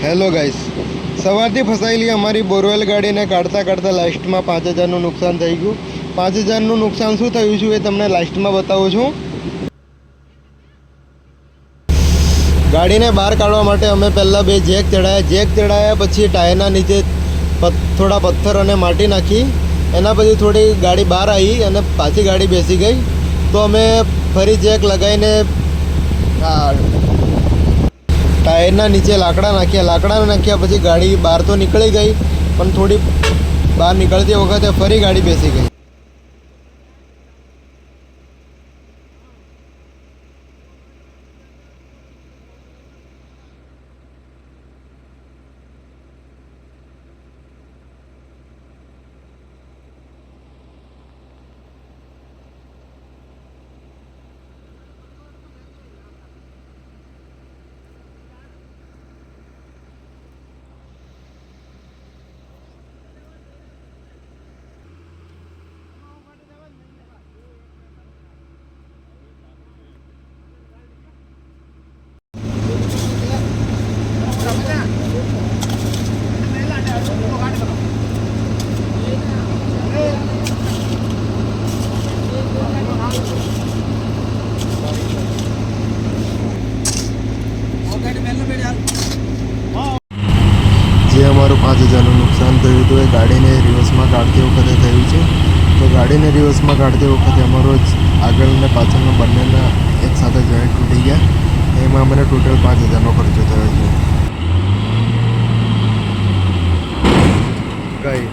Hello guys, સવારથી ફસાયેલી અમારી borewell ગાડીને કાઢતા કાઢતા લાસ્ટમાં 5,000નું નુકસાન થઈ ગયું. 5,000નું નુકસાન શું થયું છે એ તમને લાસ્ટમાં બતાવું છું. ગાડીને બહાર કાઢવા માટે અમે પહેલાં 2 જેક ચડાયા, પછી ટાયરના નીચે થોડા પથ્થર અને માટી નાખી. એના પછી થોડી ગાડી બહાર આવી અને પાછી ગાડી બેસી ગઈ. તો અમે ફરી જેક લગાવીને ટાયરના નીચે લાકડા નાખ્યા પછી ગાડી બહાર તો નીકળી ગઈ, પણ થોડી બહાર નીકળતી વખતે ફરી ગાડી બેસી ગઈ. જે અમારું 5,000નું નુકસાન થયું હતું એ ગાડીને રિવર્સમાં કાઢતી વખતે થયું છે. તો ગાડીને રિવર્સમાં કાઢતી વખતે અમારો આગળ અને પાછળનો બંનેના એક સાથે જોઈન્ટ તૂટી ગયા. એમાં મને ટોટલ 5,000નો ખર્ચો થયો છે. કઈ